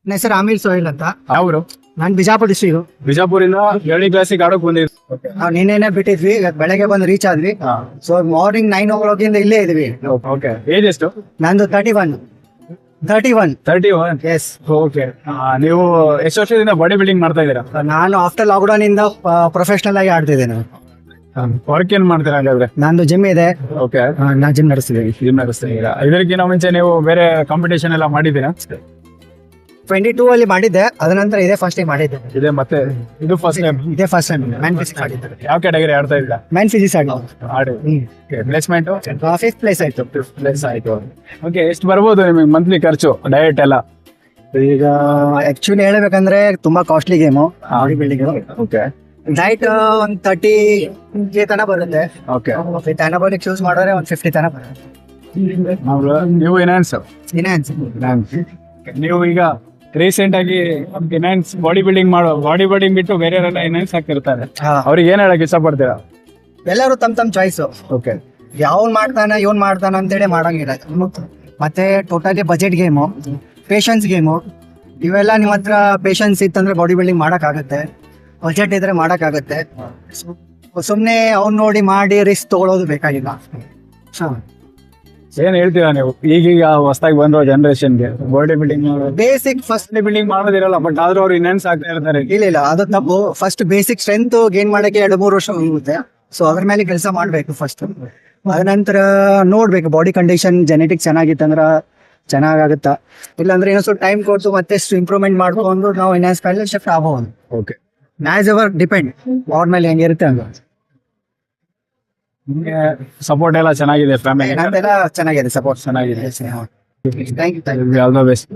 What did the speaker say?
ನನ್ನ ಹೆಸರು ಆಮಿರ್ ಸೋಹಿಲ್ ಅಂತ. ಯಾವ್ರು? ನಾನು ಬಿಜಾಪುರ ಡಿಸ್ಟ್ರಿಕ್ಟ್. ಬಿಜಾಪುರಿಂದ 7ನೇ ಕ್ಲಾಸಿಗೆ ಆಡೋಕ್ ಬಂದಿದ್ವಿ. ನಾವು ನಿನ್ನೆನೆ ಬಿಟ್ಟಿದ್ವಿ, ಇವತ್ತು ಬೆಳಗ್ಗೆ ಬಂದು ರೀಚ್ ಆದ್ವಿ. ಸೊ ಮಾರ್ನಿಂಗ್ 9 o'clock ಇಂದ ಇಲ್ಲೇ ಇದ್ವಿ. ಓಕೆ, ಏಜ್ ಎಷ್ಟು? ನಂದು 31. ಎಸ್. ಓಕೆ, ನೀವು ಎಷ್ಟು ವರ್ಷದಿಂದ ಬಾಡಿ ಬಿಲ್ಡಿಂಗ್ ಮಾಡ್ತಾ ಇದ್ದೀರಾ? ನಾನು ಆಫ್ಟರ್ ಲಾಕ್ಡೌನ್ ಇಂದ ಪ್ರೊಫೆಷನಲ್ ಆಗಿ ಆಡ್ತಿದ್ದೇನೆ. ವರ್ಕ್ ಏನ್ ಮಾಡ್ತೀರಾ ಹಾಗಾದ್ರೆ? ನಂದು ಜಿಮ್ ಇದೆ, ಓಕೆ, ನಾನು ಜಿಮ್ ನಡೆಸ್ತಿದ್ದೀನಿ. ಜಿಮ್ ನಡೆಸ್ತೀರಾ? ಇದಕ್ಕಿಂತ ಮುಂಚೆ ನೀವು ಬೇರೆ ಕಾಂಪಿಟೇಷನ್ ಎಲ್ಲ ಮಾಡಿದ್ದೀರಾ? 22 ಅಲ್ಲಿ ಮಾಡಿದ್ದೆ, ಅದ ನಂತರ ಇದೇ ಫಸ್ಟ್ ಟೈಮ್ ಮಾಡಿದ್ದೆ. ಇದೆ ಮತ್ತೆ ಇದು ಫಸ್ಟ್ ಟೈಮ್? ಇದೇ ಫಸ್ಟ್ ಟೈಮ್ ಮ್ಯಾನ್ ಫಿಸಿಕ್ಸ್ ಆಡಿದ್ದೆ. ಯಾವ ಕ್ಯಾಟಗರಿ ಆಡ್ತಾ ಇದ್ದೀರಾ? ಮ್ಯಾನ್ ಫಿಸಿಕ್ಸ್ ಆಡಿ ಪ್ಲೇಸ್ಮೆಂಟ್ 5th ಪ್ಲೇಸ್ ಆಯ್ತು. ಪ್ಲೇಸ್ ಆಯ್ತು. ಓಕೆ, ಎಷ್ಟು ಬರ್ಬೋದು ನಿಮಗೆ ಮಂತ್ಲಿ ಖರ್ಚು ಡಯಟ್ ಎಲ್ಲ? ಈಗ ಆಕ್ಚುಲಿ ಹೇಳ್ಬೇಕಂದ್ರೆ ತುಂಬಾ costly game body building. Okay, diet ಒಂದು 30K ತನ ಬರುತ್ತೆ. ಓಕೆ, ವಿತ್ ಅನಾಬಾಲಿಕ್ ಯೂಸ್ ಮಾಡಿದ್ರೆ ಒಂದು 50 ತನ ಬರುತ್ತೆ. ನೀವು ಇನ್ಹಾನ್ಸ್ ಇನ್ಹಾನ್ಸ್ ನೀವು ಈಗ ರೀಸೆಂಟ್ ಆಗಿ ಇನ್ಹಾನ್ಸ್ ಬಾಡಿ ಬಿಲ್ಡಿಂಗ್ ಬಿಟ್ಟು ಬೇರೆಯವರೆಲ್ಲ ಇನ್ಹಾನ್ಸ್ ಆಗ್ತಿರ್ತಾರೆ, ಅವ್ರಿಗೆ ಏನ್ ಹೇಳಕ್ ಇಷ್ಟಪಡ್ತೀರಾ? ಎಲ್ಲರೂ ತಮ್ಮ ಚಾಯ್ಸ್. ಓಕೆ, ಯಾವ್ನ್ ಮಾಡ್ತಾನ ಇವನ್ ಮಾಡ್ತಾನ ಅಂತೇಳಿ ಮಾಡಂಗಿಲ್ಲ. ಮತ್ತೆ totally budget game, patience game. ಇವೆಲ್ಲ ನಿಮ್ಮ ಹತ್ರ ಪೇಷನ್ಸ್ ಇತ್ತಂದ್ರೆ ಬಾಡಿ ಬಿಲ್ಡಿಂಗ್ ಮಾಡಕ್ಕಾಗತ್ತೆ, ಬಜೆಟ್ ಇದ್ರೆ ಮಾಡಕ್ಕಾಗತ್ತೆ. ಸುಮ್ನೆ ಅವ್ನ್ ನೋಡಿ ಮಾಡಿ ರಿಸ್ಕ್ ತಗೊಳ್ಳೋದು ಬೇಕಾಗಿಲ್ಲ. ಏನ್ ಹೇಳ್ತೀರಾ ನೀವು ಈಗೀಗ ಹೊಸದಾಗಿ ಬಂದಿರೋ ಜನರೇಷನ್ಗೆ body building basic first building ಮಾಡೋದಿರಲ್ಲ, ಬಟ್ ಆದ್ರೂ ಅವ್ರು ಇನ್ಹಾನ್ಸ್ ಆಗ್ತಾ ಇರ್ತಾರೆ? ಇಲ್ಲ, ಅದು ತಪ್ಪು. ಫಸ್ಟ್ ಬೇಸಿಕ್ ಸ್ಟ್ರೆಂತ್ ಗೇನ್ ಮಾಡಕ್ಕೆ 2-3 ವರ್ಷ ಹೋಗುತ್ತೆ. ಸೊ ಅದ್ರ ಮೇಲೆ ಕೆಲಸ ಮಾಡ್ಬೇಕು ಫಸ್ಟ್. ಅದ ನಂತರ ನೋಡ್ಬೇಕು ಬಾಡಿ ಕಂಡೀಷನ್ ಜೆನೆಟಿಕ್ ಚೆನ್ನಾಗಿತ್ತಂದ್ರ ಚೆನ್ನಾಗಾಗುತ್ತಾ, ಇಲ್ಲಾಂದ್ರೆ ಇನ್ನೊಂದು ಸ್ವಲ್ಪ ಟೈಮ್ ಕೊಟ್ಟು ಮತ್ತೆ ಇಂಪ್ರೂವ್ಮೆಂಟ್ ಮಾಡ್ಕೊಂಡು ನಾವು ಇನ್ಹಾನ್ಸ್ ಮೇಲೆ ಶಿಫ್ಟ್ ಆಗಬಹುದು. ಓಕೆ, ಮ್ಯಾಚ್ ಎವರ್ ಡಿಪೆಂಡ್ ಅವ್ರ ಮೇಲೆ ಹೆಂಗಿರುತ್ತೆ ಹಂಗ. ನಿಮ್ಗೆ ಸಪೋರ್ಟ್ ಎಲ್ಲ ಚೆನ್ನಾಗಿದೆ, ಫ್ಯಾಮಿಲಿ ನಂದೆಲ್ಲ ಚೆನ್ನಾಗಿದೆ, ಸಪೋರ್ಟ್ ಚೆನ್ನಾಗಿದೆ. Thank you. All the best.